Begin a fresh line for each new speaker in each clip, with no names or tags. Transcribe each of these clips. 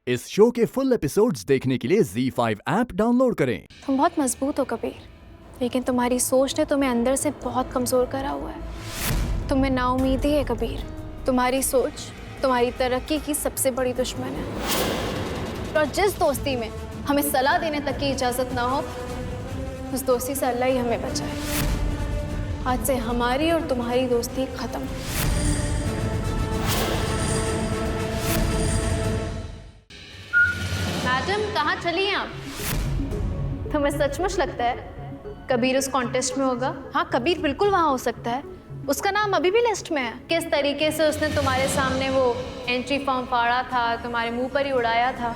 इस शो के full episodes देखने के लिए ZEE5 ऐप डाउनलोड करें।
तुम बहुत मजबूत हो कबीर, लेकिन तुम्हारी सोच ने तुम्हें अंदर से बहुत कमजोर करा हुआ है। तुम्हें नाउमीदी है कबीर। तुम्हारी सोच तुम्हारी तरक्की की सबसे बड़ी दुश्मन है। और जिस दोस्ती में हमें सलाह देने तक की इजाजत ना हो, उस दोस्ती से अल्लाह ही हमें बचाए। आज से हमारी और तुम्हारी दोस्ती खत्म। मैडम, कहाँ चली हैं आप? तुम्हें सचमुच लगता है कबीर उस कॉन्टेस्ट में होगा? हाँ, कबीर बिल्कुल वहाँ हो सकता है। उसका नाम अभी भी लिस्ट में है। किस तरीके से उसने तुम्हारे सामने वो एंट्री फॉर्म फाड़ा था, तुम्हारे मुंह पर ही उड़ाया था,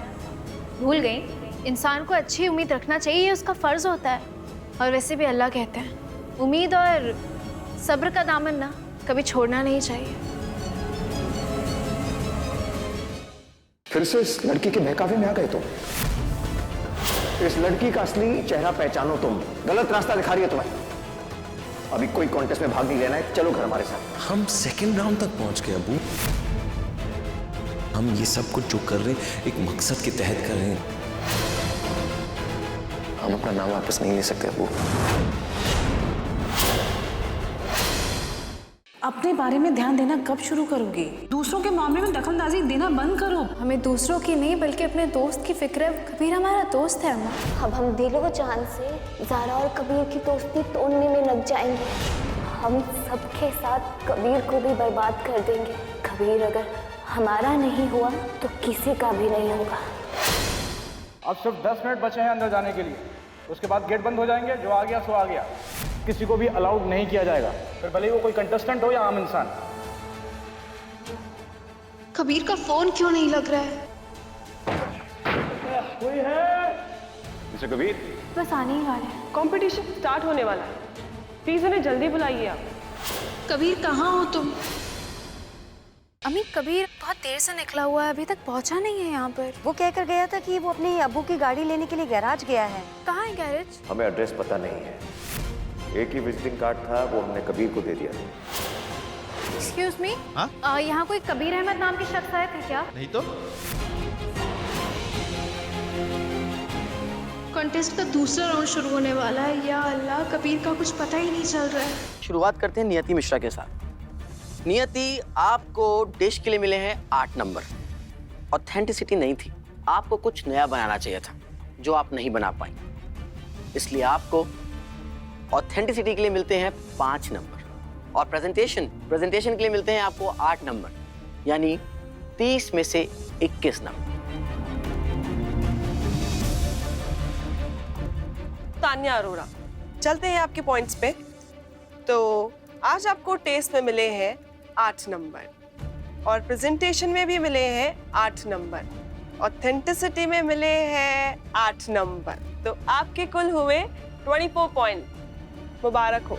भूल गई? इंसान को अच्छी उम्मीद रखना चाहिए, ये उसका फर्ज होता है। और वैसे भी अल्लाह कहते हैं उम्मीद और सब्र का दामन ना कभी छोड़ना नहीं चाहिए।
फिर से इस लड़की के बहकावे में आ गए तुम। इस लड़की का असली चेहरा पहचानो तुम। गलत रास्ता दिखा रही है तुम्हें। अभी कोई कॉन्टेस्ट में भाग नहीं लेना है, चलो घर हमारे साथ।
हम सेकंड राउंड तक पहुंच गए अबू। हम ये सब कुछ जो कर रहे हैं एक मकसद के तहत कर रहे हैं।
हम अपना नाम वापस नहीं ले सकते अबू।
अपने बारे में ध्यान देना कब शुरू करोगी? दूसरों के मामले में दखलंदाजी देना बंद करो।
हमें दूसरों की नहीं बल्कि अपने दोस्त की फिक्र है। कबीर हमारा दोस्त है अम्मा।
अब हम दिलो जान से ज़ारा और कबीर की दोस्ती तोड़ने में लग जाएंगे। हम सबके साथ कबीर को भी बर्बाद कर देंगे। कबीर अगर हमारा नहीं हुआ तो किसी का भी नहीं होगा।
अब सिर्फ 10 मिनट बचे हैं अंदर जाने के लिए। उसके बाद गेट बंद हो जाएंगे। जो आ गया सो आ गया। किसी को भी अलाउड नहीं किया जाएगा, फिर भले ही वो कोई कंटेस्टेंट हो या आम इंसान।
कबीर का फोन क्यों नहीं लग रहा है?
कोई है?
मिस्टर कबीर,
बस आने ही वाले हैं।
कंपटीशन स्टार्ट होने वाला है, प्लीज इन्हें जल्दी बुलाइए आप।
कबीर कहाँ हो तुम? अम्मी, कबीर बहुत देर से निकला हुआ है, अभी तक पहुंचा नहीं है यहाँ पर।
वो कहकर गया था कि वो अपने अब्बू की गाड़ी लेने के लिए गैराज गया है।
कहाँ है गैरेज?
हमें एड्रेस पता नहीं है। एक ही विजिटिंग कार्ड था, वो हमने कबीर को दे दिया।
एक्सक्यूज मी, यहाँ कोई कबीर अहमद नाम के शख्स आए थे क्या?
नहीं तो।
कॉन्टेस्ट का दूसरा राउंड शुरू होने वाला है। या अल्लाह, कबीर का कुछ पता ही नहीं चल रहा है।
शुरुआत करते हैं नियति मिश्रा के साथ। नियति, आपको डिश के लिए मिले हैं 8 नंबर। ऑथेंटिसिटी नहीं थी, आपको कुछ नया बनाना चाहिए था जो आप नहीं बना पाई, इसलिए आपको ऑथेंटिसिटी के लिए मिलते हैं 5 नंबर। और प्रेजेंटेशन के लिए मिलते हैं आपको 8 नंबर, यानी 30 में से 21 नंबर।
तान्या अरोड़ा, चलते हैं आपके पॉइंट्स पे। तो आज आपको टेस्ट में मिले हैं 8 नंबर, और प्रेजेंटेशन में भी मिले हैं 8 नंबर, ऑथेंटिसिटी में मिले हैं 8 नंबर। तो आपके कुल हुए 24 पॉइंट। मुबारक हो।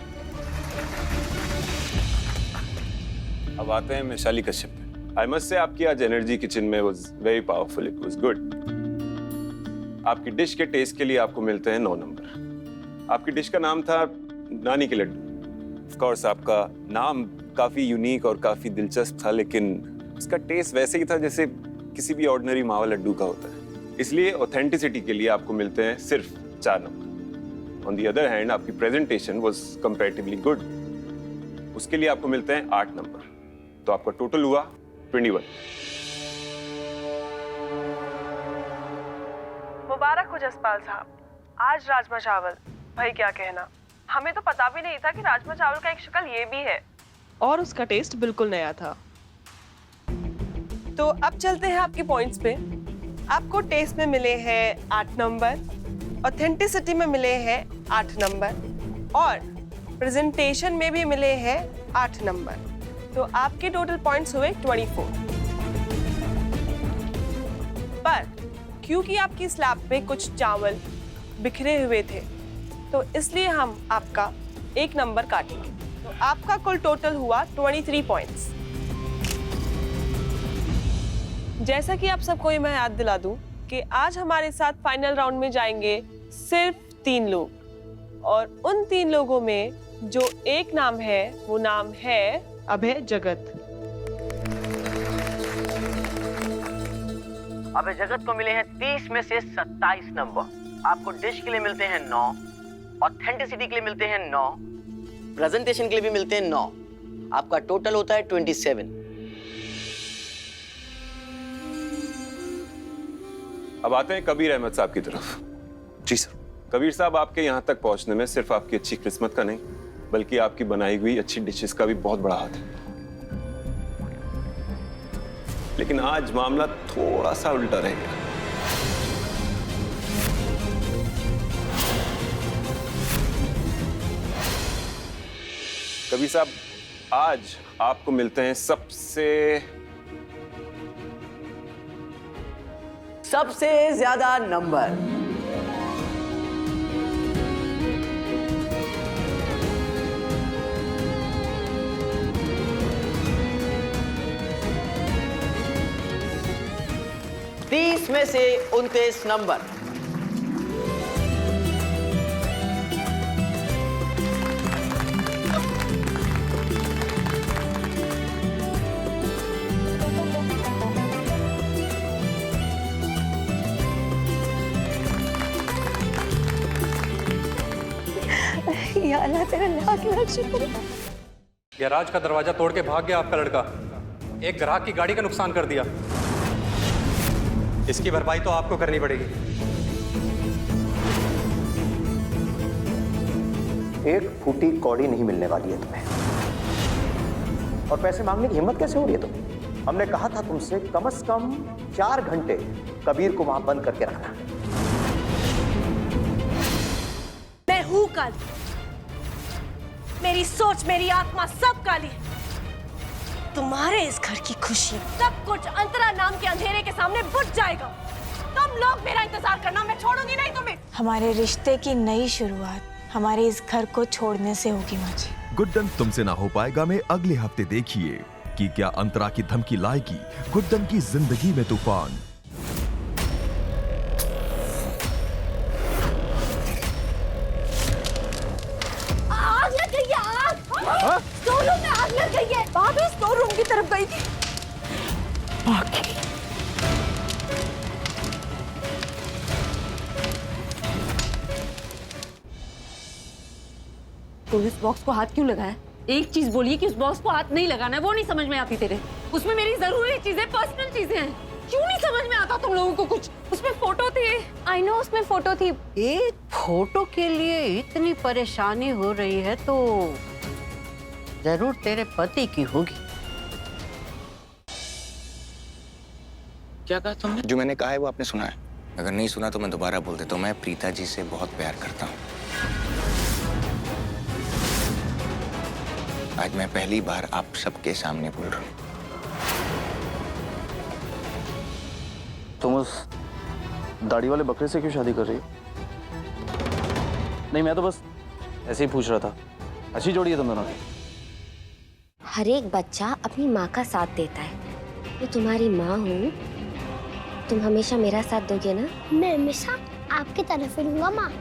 अब आते हैं मिसाली कश्यप पे। आई मस्ट से आपकी आज एनर्जी किचन में was very powerful, it was good. आपकी डिश के टेस्ट के लिए आपको मिलते हैं 9 नंबर। आपकी डिश का नाम था नानी के लड्डू। ऑफ कोर्स आपका नाम काफी यूनिक और काफी दिलचस्प था, लेकिन उसका टेस्ट वैसे ही था जैसे किसी भी ऑर्डिनरी मावा लड्डू का होता है। इसलिए ऑथेंटिसिटी के लिए आपको मिलते हैं सिर्फ 4 number. On the other hand, आपकी presentation was comparatively good. उसके लिए आपको मिलते हैं 8 नंबर। तो आपका टोटल हुआ 21।
मुबारक हो जसपाल साहब, आज राजमा चावल। भाई क्या कहना, हमें तो पता भी नहीं था कि राजमा चावल का एक शक्ल ये भी है, और उसका टेस्ट बिल्कुल नया था। तो अब चलते हैं आपके पॉइंट्स पे। आपको टेस्ट में मिले हैं 8 नंबर, ऑथेंटिसिटी में मिले हैं 8 नंबर, और प्रेजेंटेशन में भी मिले हैं 8 नंबर। तो आपके टोटल पॉइंट्स हुए 24। पर क्योंकि आपकी स्लैब पे कुछ चावल बिखरे हुए थे, तो इसलिए हम आपका 1 नंबर काटेंगे। तो आपका कुल टोटल हुआ 23 पॉइंट्स। जैसा कि आप सबको मैं याद दिला दूं कि आज हमारे साथ फाइनल राउंड में जाएंगे सिर्फ 3 लोग, और उन 3 लोगों में जो एक नाम है वो नाम है अभय जगत।
अब जगत को मिले हैं 30 में से 27 नंबर। आपको डिश के लिए मिलते हैं 9, ऑथेंटिसिटी के लिए मिलते हैं 9, प्रेजेंटेशन के लिए भी मिलते हैं 9। आपका टोटल होता है 27।
अब आते हैं कबीर अहमद साहब की तरफ।
जी सर।
कबीर साहब, आपके यहाँ तक पहुँचने में सिर्फ आपकी अच्छी किस्मत का नहीं, बल्कि आपकी बनाई हुई अच्छी डिशेस का भी बहुत बड़ा हाथ है। लेकिन आज मामला थोड़ा सा उल्टा रहेगा। कबीर साहब, आज आपको मिलते हैं
सबसे ज्यादा नंबर। तीस में से 29 नंबर।
या अल्लाह तेरा लाख लाख शुक्र।
गैराज का दरवाजा तोड़ के भाग गया आपका लड़का, एक ग्राहक की गाड़ी का नुकसान कर दिया। इसकी भरपाई तो आपको करनी पड़ेगी।
एक फूटी कौड़ी नहीं मिलने वाली है तुम्हें, और पैसे मांगने की हिम्मत कैसे हो रही है तुम्हें? हमने कहा था तुमसे कम से कम 4 घंटे कबीर को वहां बंद करके रखना।
मैं हूं काली, मेरी सोच, मेरी आत्मा सब काली है। तुम्हारे इस घर की खुशी सब कुछ अंतरा नाम के अंधेरे के सामने बुझ जाएगा। तुम लोग मेरा इंतजार करना, मैं छोड़ूंगी नहीं तुम्हें।
हमारे रिश्ते की नई शुरुआत हमारे इस घर को छोड़ने से होगी माँ जी।
गुड्डन तुमसे ना हो पाएगा में अगले हफ्ते देखिए कि क्या अंतरा की धमकी लाएगी गुड्डन की जिंदगी में तूफान।
आग लग गई है, आग! स्टोर रूम में आग लग गई है। भाभी स्टोर रूम की तरफ गई थी।
तो इस बॉक्स को हाथ क्यों लगाया? एक चीज बोलिए कि उस बॉक्स को हाथ नहीं लगाना है, वो नहीं समझ में आती तेरे। उसमें मेरी जरूरी चीजें, पर्सनल चीजें हैं। क्यों नहीं समझ में आता तुम लोगों को कुछ? उसमें फोटो थी।
आई नो उसमें फोटो थी।
एक फोटो के लिए इतनी परेशानी हो रही है तो जरूर तेरे पति की होगी।
क्या कहा तुमने? जो मैंने कहा है वो आपने सुना है। अगर नहीं सुना तो मैं दोबारा बोल देता हूँ। मैं प्रीता जी से बहुत प्यार करता हूँ। आज मैं पहली बार आप सबके सामने बोल रहा हूँ।
तुम उस दाढ़ी वाले बकरे से क्यों शादी कर रही हो? नहीं, मैं तो बस ऐसे ही पूछ रहा था। अच्छी जोड़ी है तुम दोनों की।
हर एक बच्चा अपनी माँ का साथ देता है। मैं तुम्हारी माँ हूँ, तुम हमेशा मेरा साथ दोगे ना? मैं हमेशा आपकी तरफ ही लूंगा माँ।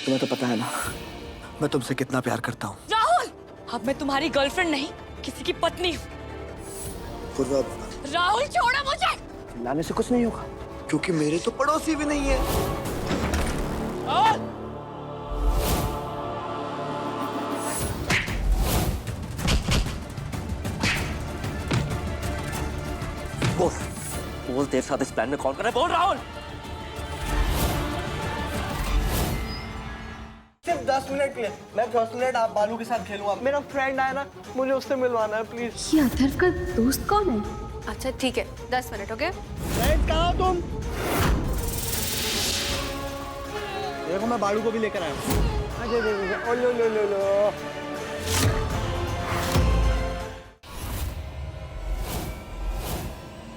तुम्हें तो पता है ना मैं तुमसे कितना प्यार करता हूँ।
राहुल, अब मैं तुम्हारी गर्लफ्रेंड नहीं, किसी की पत्नी हूँ। राहुल छोड़ो मुझे।
चिल्लाने से कुछ नहीं होगा, क्योंकि मेरे तो पड़ोसी भी नहीं है।
बोल तेरे साथ इस प्लान में कौन कर रहा है? बोल राहुल।
सिर्फ 10 मिनट के लिए, मैं 10 मिनट आप बालू के साथ खेलूंगा। मेरा फ्रेंड आया ना, मुझे उससे मिलवाना है प्लीज।
ये अथर्व का दोस्त कौन है?
अच्छा ठीक है, 10 मिनट। ओके
फ्रेंड कहाँ हो तुम? देखो मैं बालू को भी लेकर आया हूँ। लो।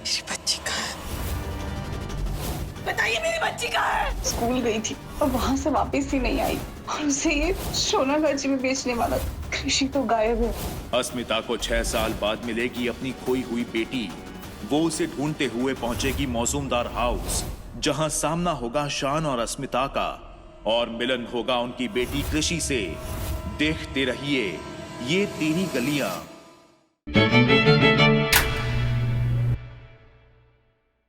मेरी बच्ची कहाँ है?
बताइए मेरी बच्ची कहाँ है?
स्कूल गई थी और वहाँ से वापस ही नहीं आई, और उसे ये सोनागाची में बेचने वाला कृषि तो गायब है।
अस्मिता को 6 साल बाद मिलेगी अपनी खोई हुई बेटी। वो उसे ढूंढते हुए पहुंचेगी मौजूमदार हाउस। जहां सामना होगा शान और अस्मिता का और मिलन होगा उनकी बेटी कृषि से। देखते रहिए ये तेरी गलियां।